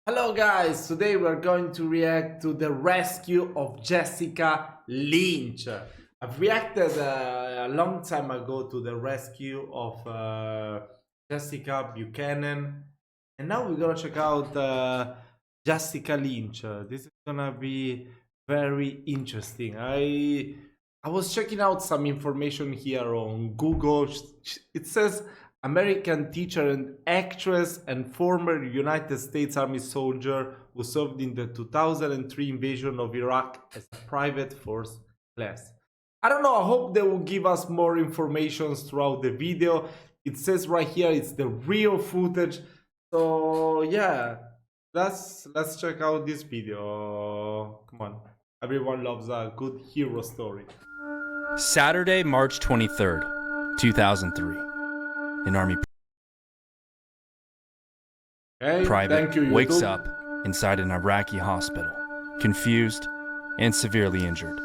Hello guys, today we're going to react to the rescue of Jessica Lynch. I've reacted a long time ago to the rescue of Jessica Buchanan, and now we're gonna check out Jessica Lynch. This is gonna be very interesting. I was checking out some information here on Google. It says American teacher and actress and former United States Army soldier who served in the 2003 invasion of Iraq as a private first class. I don't know, I hope they will give us more information throughout the video. It says right here it's the real footage. So yeah, let's check out this video. Come on. Everyone loves a good hero story. Saturday, March 23rd, 2003. An Army private wakes up inside an Iraqi hospital, confused and severely injured,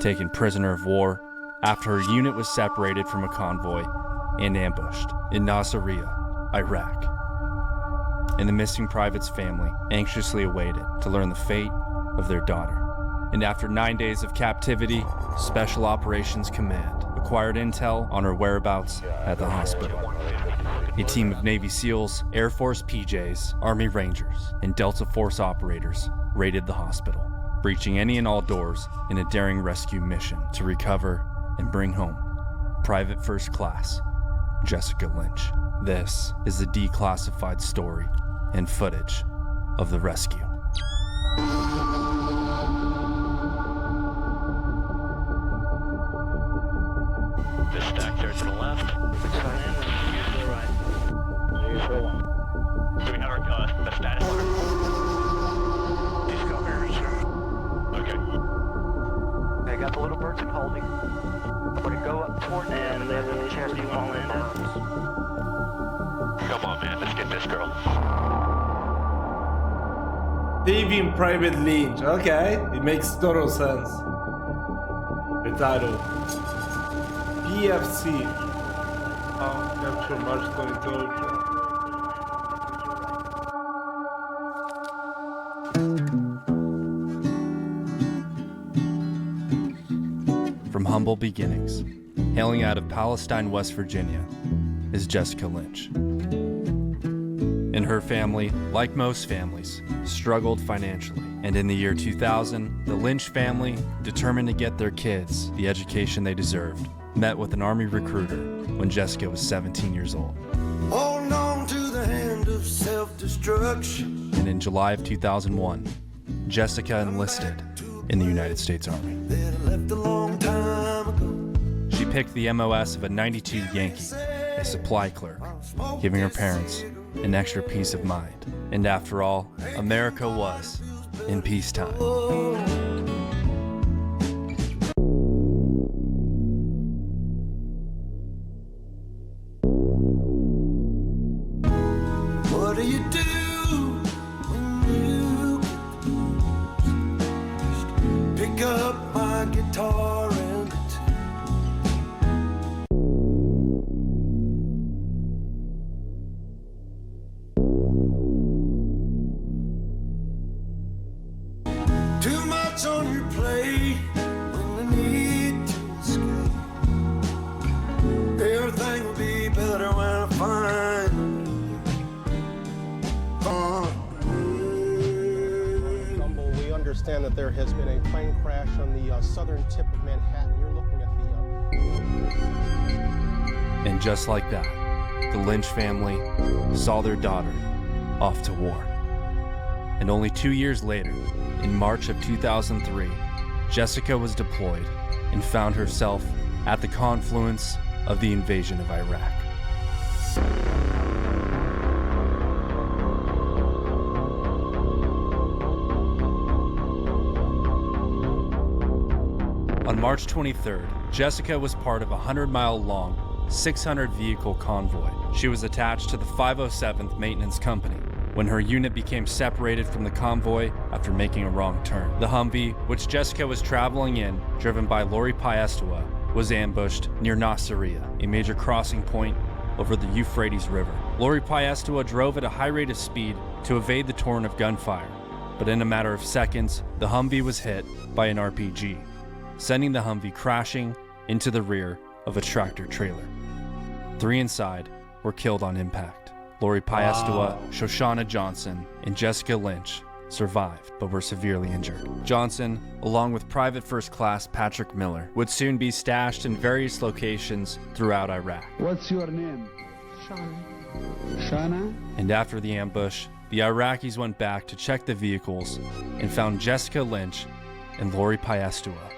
taken prisoner of war after her unit was separated from a convoy and ambushed in Nasiriyah, Iraq. And the missing private's family anxiously awaited to learn the fate of their daughter. And after 9 days of captivity, Special Operations Command acquired intel on her whereabouts at the hospital. A team of Navy SEALs, Air Force PJs, Army Rangers, and Delta Force operators raided the hospital, breaching any and all doors in a daring rescue mission to recover and bring home Private First Class Jessica Lynch. This is the declassified story and footage of the rescue. This stack there to the left. Which side? To the right. There you go. Do we have our the status marker? These go here, sir. Okay. They got the little birds in holding. But it go up toward them and then release where you want to land out. Come on, man. Let's get this girl. Saving Private Lynch. Okay, it makes total sense. The title. PFC. Capture March 23rd. From humble beginnings, hailing out of Palestine, West Virginia, is Jessica Lynch. And her family, like most families, struggled financially. And in the year 2000, the Lynch family, determined to get their kids the education they deserved, met with an Army recruiter when Jessica was 17 years old. Hold on to the hand of self-destruction. And in July of 2001, Jessica enlisted in the United States Army. That I left a long time ago. She picked the MOS of a 92 Yankee, a supply clerk, giving her parents an extra peace of mind. And after all, America was in peacetime. What do you do when you just pick up my guitar and too much on your plate when I need to escape. Everything will be better when I find We understand that there has been a plane crash on the southern tip of Manhattan. You're looking at the... And just like that, the Lynch family saw their daughter off to war. And only 2 years later, in March of 2003, Jessica was deployed and found herself at the confluence of the invasion of Iraq. On March 23rd, Jessica was part of a 100-mile-long, 600-vehicle convoy. She was attached to the 507th Maintenance Company when her unit became separated from the convoy after making a wrong turn. The Humvee, which Jessica was traveling in, driven by Lori Piestewa, was ambushed near Nasiriyah, a major crossing point over the Euphrates River. Lori Piestewa drove at a high rate of speed to evade the torrent of gunfire, but in a matter of seconds, the Humvee was hit by an RPG, sending the Humvee crashing into the rear of a tractor trailer. 3 inside were killed on impact. Lori Piestewa, Shoshana Johnson, and Jessica Lynch survived but were severely injured. Johnson, along with Private First Class Patrick Miller, would soon be stashed in various locations throughout Iraq. What's your name? Shana. Shana? And after the ambush, the Iraqis went back to check the vehicles and found Jessica Lynch and Lori Piestewa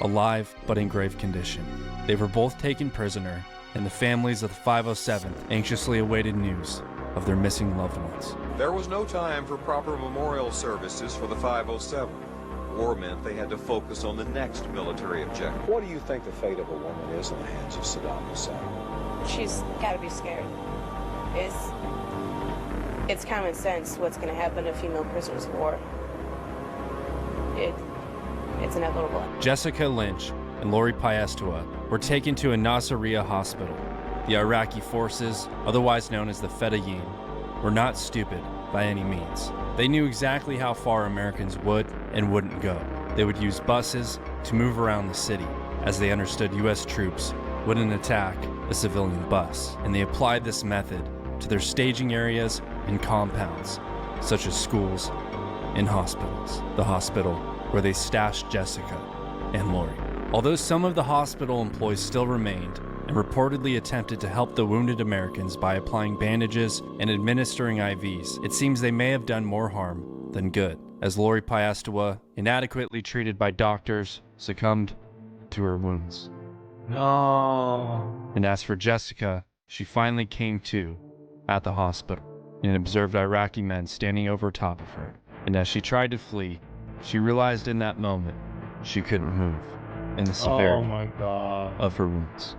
alive but in grave condition. They were both taken prisoner, and the families of the 507th anxiously awaited news of their missing loved ones. There was no time for proper memorial services for the 507. War meant they had to focus on the next military objective. What do you think the fate of a woman is in the hands of Saddam Hussein? She's got to be scared. It's common sense what's going to happen to female prisoners of war. It's inevitable. Jessica Lynch and Lori Piestewa were taken to a Nasiriyah hospital. The Iraqi forces, otherwise known as the Fedayeen, were not stupid by any means. They knew exactly how far Americans would and wouldn't go. They would use buses to move around the city, as they understood U.S. troops wouldn't attack a civilian bus, and they applied this method to their staging areas and compounds, such as schools and hospitals. The hospital where they stashed Jessica and Lori. Although some of the hospital employees still remained and reportedly attempted to help the wounded Americans by applying bandages and administering IVs, it seems they may have done more harm than good, as Lori Piestewa, inadequately treated by doctors, succumbed to her wounds. No. And as for Jessica, she finally came to at the hospital and observed Iraqi men standing over top of her. And as she tried to flee, she realized in that moment she couldn't move, and the severity of her wounds.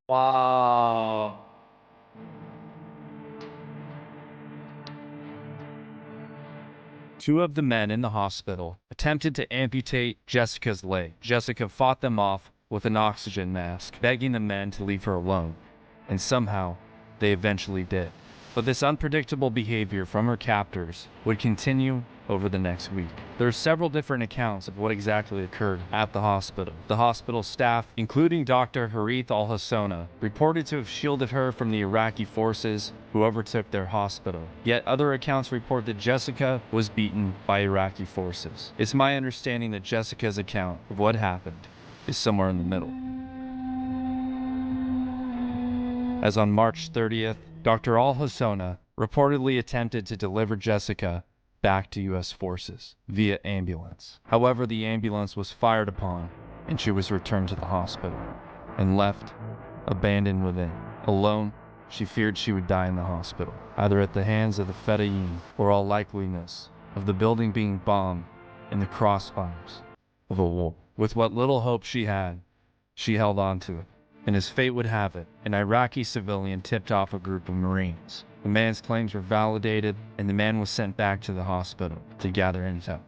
Wow. Two of the men in the hospital attempted to amputate Jessica's leg. Jessica fought them off with an oxygen mask, begging the men to leave her alone, and somehow they eventually did. But this unpredictable behavior from her captors would continue over the next week. There are several different accounts of what exactly occurred at the hospital. The hospital staff, including Dr. Harith al-Hassona, reported to have shielded her from the Iraqi forces who overtook their hospital. Yet other accounts report that Jessica was beaten by Iraqi forces. It's my understanding that Jessica's account of what happened is somewhere in the middle. As on March 30th, Dr. al-Hassona reportedly attempted to deliver Jessica back to U.S. forces via ambulance. However, the ambulance was fired upon and she was returned to the hospital and left abandoned within. Alone, she feared she would die in the hospital, either at the hands of the Fedayeen or all likeliness of the building being bombed in the crossfires of a war. With what little hope she had, she held on to it. And as fate would have it, an Iraqi civilian tipped off a group of Marines. The man's claims were validated, and the man was sent back to the hospital to gather intel.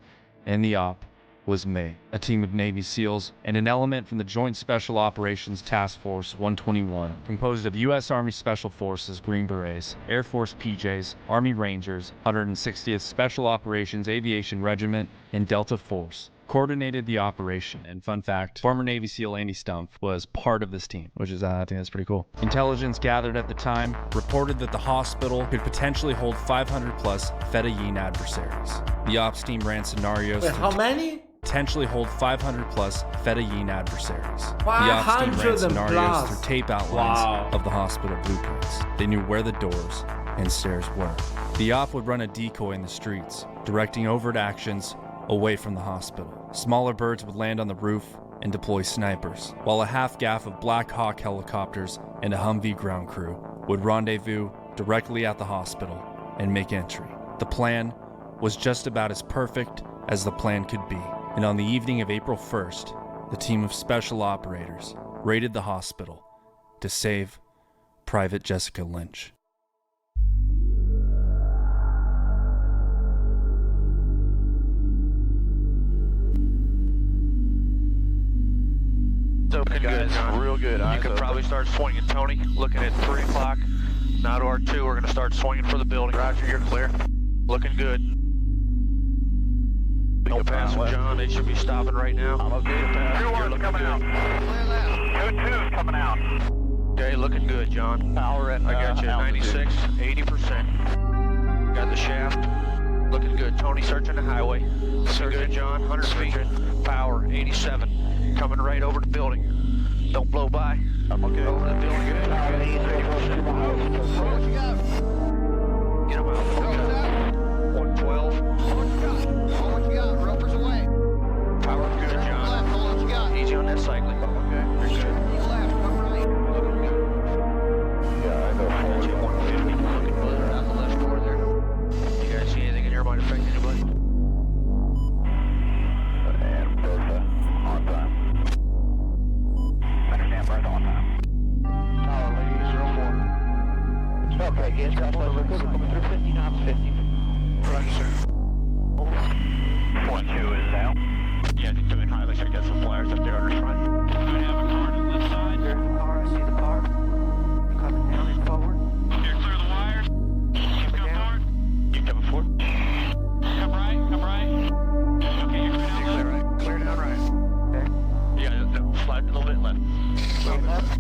And the op was May, a team of Navy SEALs and an element from the Joint Special Operations Task Force 121, composed of U.S. Army Special Forces Green Berets, Air Force PJs, Army Rangers, 160th Special Operations Aviation Regiment, and Delta Force, coordinated the operation. And fun fact, former Navy SEAL Andy Stumpf was part of this team, which is, I think that's pretty cool. Intelligence gathered at the time reported that the hospital could potentially hold 500 plus Fedayeen adversaries. The ops team ran scenarios Wait, how many? Potentially hold 500 plus Fedayeen adversaries. The 500 ops team ran scenarios plus. through tape outlines of the hospital blueprints. They knew where the doors and stairs were. The op would run a decoy in the streets, directing overt actions away from the hospital. Smaller birds would land on the roof and deploy snipers, while a half-gaff of Black Hawk helicopters and a Humvee ground crew would rendezvous directly at the hospital and make entry. The plan was just about as perfect as the plan could be, and on the evening of April 1st, the team of special operators raided the hospital to save Private Jessica Lynch. So guys, real good. You can probably start swinging. Tony, looking at 3 o'clock. Now to R2, we're going to start swinging for the building. Roger, you're clear. Looking good. Don't pass them, John. They should be stopping right now. I'm okay to pass. You're looking coming good. Out. Clear left. 2-2's coming out. Okay, looking good, John. Power at I got you at 96, 80%. Got the shaft. Looking good. Tony, searching the highway. Looking good, John. 100 feet. Power, 87. Coming right over the building. Don't blow by. I'm okay. Over the building. Good. 80%. What you got? Get him out. 112. What you got? Ropers away. Power good, John. Left. What you got? Easy on that cycling. Okay. You're good. Left. Come right. Looking good. Yeah, I know. 150. Looking good. Out the left door there. You guys see anything in here might affect anybody? And both on time. Understand, both on time. Tower, lady, 04. Okay, get that one. We're coming through 50 knots, 50. Roger, sir. 1-2 is out. Yeah, doing high. Looks like I got some flyers up there on the front. I have a car on the left side. There's a car. I see the car. Coming down and forward. Here, clear the wires. Keep coming forward. Keep coming forward. Come right. Come right. Okay, you're clear down left. Clear right. Clear down right. Okay. Yeah, slide a little bit left. Slide left.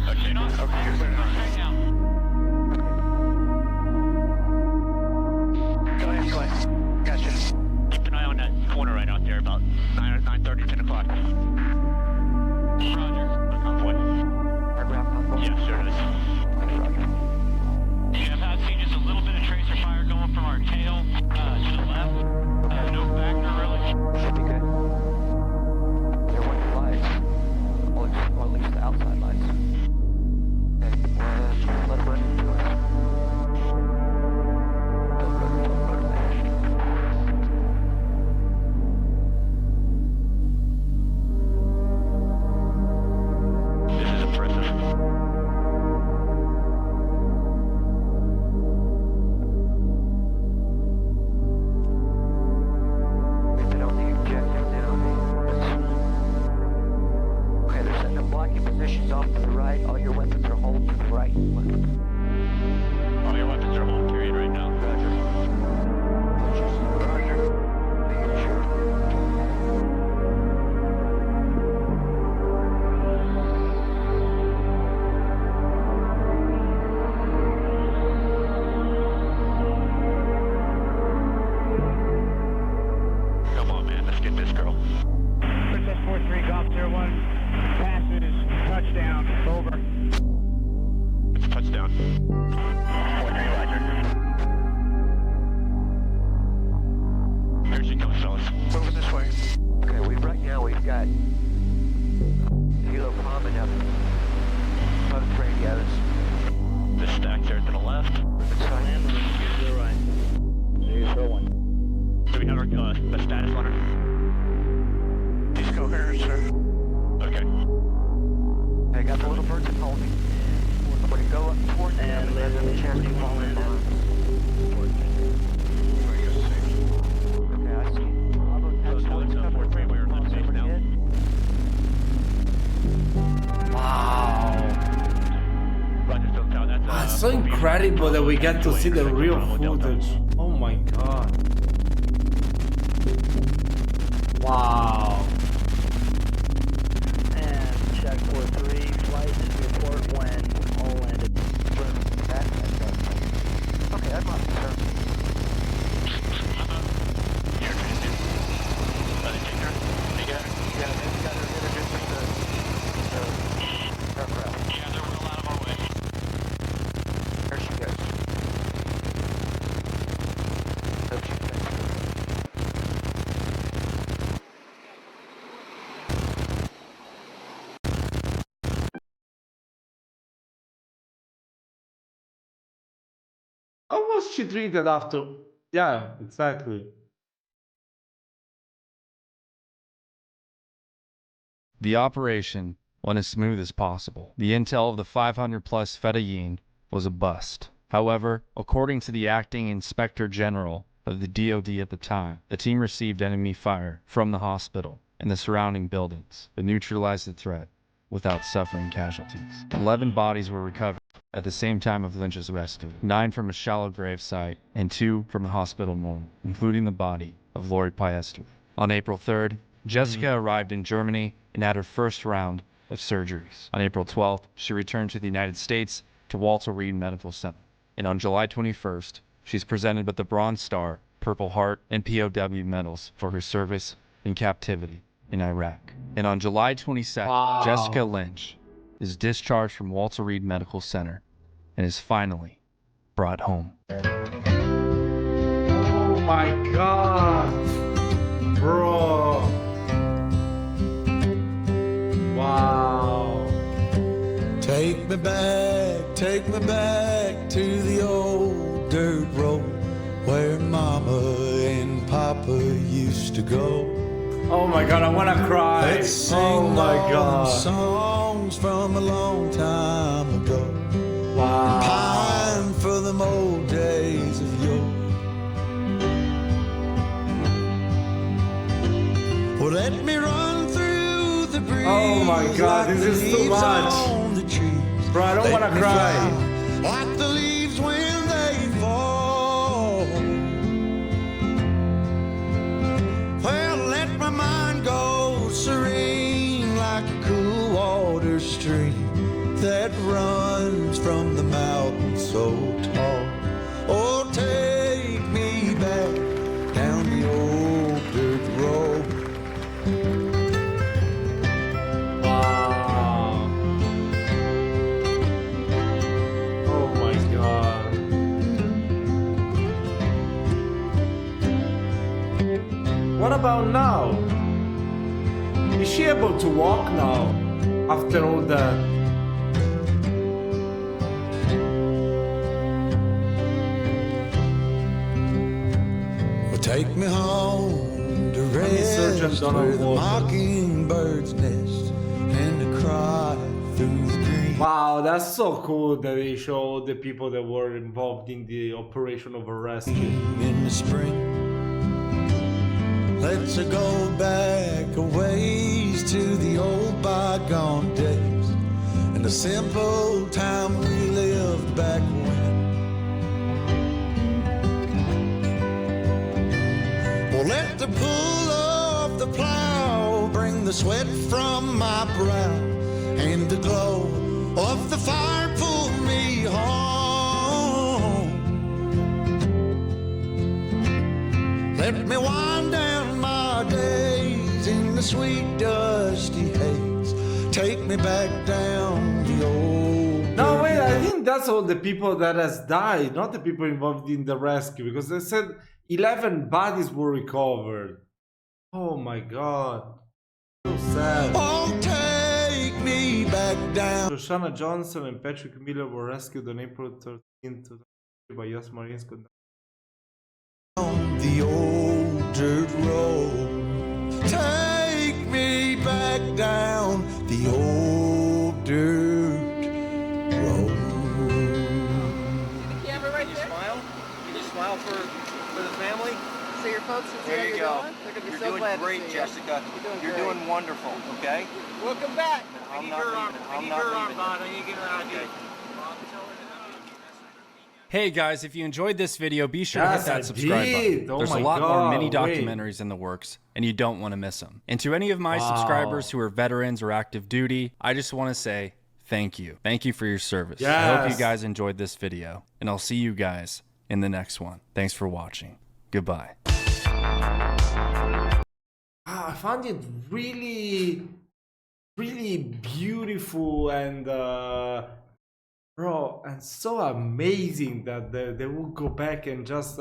Okay, okay, you're clear down right now. Go ahead. Gotcha. Keep an eye on that corner right out there, about 9:30, 10 o'clock. Roger. Convoy. Yeah, sure it is. Yeah, I've seen just a little bit of tracer fire going from our tail to the left. No factor, really. Should be good. They're working lights. Or at least the outside lights. Okay, let it run into it. So incredible that we get to see the real footage. Oh my god. Wow. And check 43, flights report when all landed. Okay, I'm not concerned. Yeah, they've got to introduce us to aircraft. Yeah, there was a lot of our way. There she goes. Hope she fixes it. How was she treated after? Yeah, exactly. The operation went as smooth as possible. The intel of the 500-plus Fedayeen was a bust. However, according to the acting inspector general of the DoD at the time, the team received enemy fire from the hospital and the surrounding buildings, but neutralized the threat without suffering casualties. 11 bodies were recovered at the same time of Lynch's rescue, 9 from a shallow grave site and 2 from the hospital morgue, including the body of Lori Piester. On April 3rd, Jessica arrived in Germany and had her first round of surgeries. On April 12th, she returned to the United States to Walter Reed Medical Center. And on July 21st, she's presented with the Bronze Star, Purple Heart, and POW medals for her service in captivity in Iraq. And on July 22nd, Jessica Lynch is discharged from Walter Reed Medical Center and is finally brought home. Oh my god, bro. Wow. Take me back to the old dirt road where Mama and Papa used to go. Oh my god, I wanna cry. Let's sing oh my god. songs from a long time ago. Wow. Pine for them old days of yore. Well, let me run through the breeze. Oh my god, like this is too much. Bro, I don't wanna cry. Like the leaves when they fall. Well, let my mind go serene like a cool water stream that runs from the mountain so tall. Oh, take me back down the old dirt road. Wow. Oh my god. What about now? Is she able to walk now? After all that? Take me home to rest where the mockingbird's nest and to cry through the green. Wow, that's so cool that they show the people that were involved in the operation of a rescue. In the spring, let's go back a ways to the old bygone days and the simple time we lived back when. Well, let the pull of the plow bring the sweat from my brow and the glow of the fire pull me home. Let me wind down my days in the sweet dusty haze. Take me back down the old. No, wait, I think that's all the people that has died, not the people involved in the rescue, because they said 11 bodies were recovered. Oh my god. So sad. Oh, take me back down. Shoshana Johnson and Patrick Miller were rescued on April 13th by US Marines. On the old dirt road. Take me back down the old dirt road. Camera right there. Smile. Can you smile for the family? So your folks will see how you're doing? They're going to be so glad to see you. You're doing great, Jessica. You're doing wonderful, okay? Welcome back. I need her arm. I need her arm, Bob. I need to get her out of here. Hey guys, if you enjoyed this video, be sure to hit that subscribe button. Oh There's a lot more mini documentaries in the works, and you don't want to miss them. And to any of my subscribers who are veterans or active duty, I just want to say thank you. Thank you for your service. Yes. I hope you guys enjoyed this video, and I'll see you guys in the next one. Thanks for watching. Goodbye. I found it really, really beautiful and bro, and so amazing that they will go back and just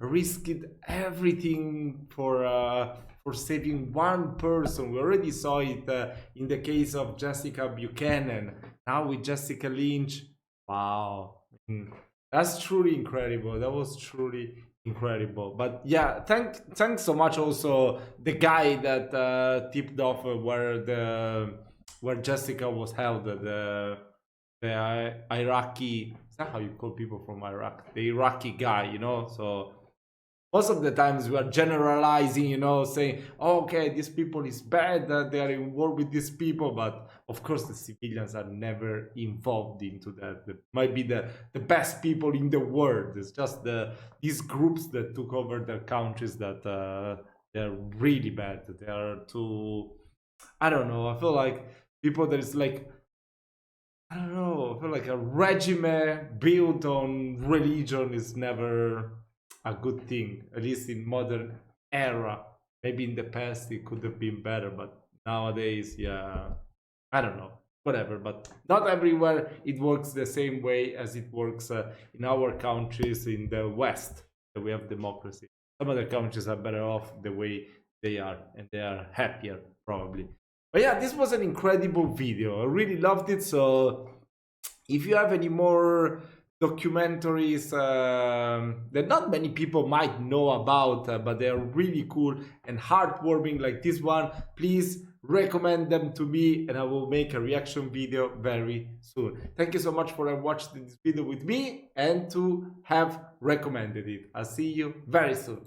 risk it everything for saving one person. We already saw it in the case of Jessica Buchanan. Now with Jessica Lynch. Wow, that's truly incredible. That was truly incredible. But yeah, thanks so much also the guy that tipped off where Jessica was held, the Iraqi, is that how you call people from Iraq? The Iraqi guy, you know? So most of the times we are generalizing, you know, saying, oh, okay, these people is bad, they are in war with these people, but of course the civilians are never involved into that. They might be the best people in the world. It's just these groups that took over their countries that they're really bad. They are too, I don't know, I feel like people that is like, I don't know, I feel like a regime built on religion is never a good thing, at least in modern era. Maybe in the past it could have been better, but nowadays, yeah, I don't know, whatever. But not everywhere it works the same way as it works in our countries in the West, that we have democracy. Some other countries are better off the way they are, and they are happier probably. But yeah, this was an incredible video. I really loved it. So if you have any more documentaries that not many people might know about, but they're really cool and heartwarming like this one, please recommend them to me and I will make a reaction video very soon. Thank you so much for watching this video with me and to have recommended it. I'll see you very soon.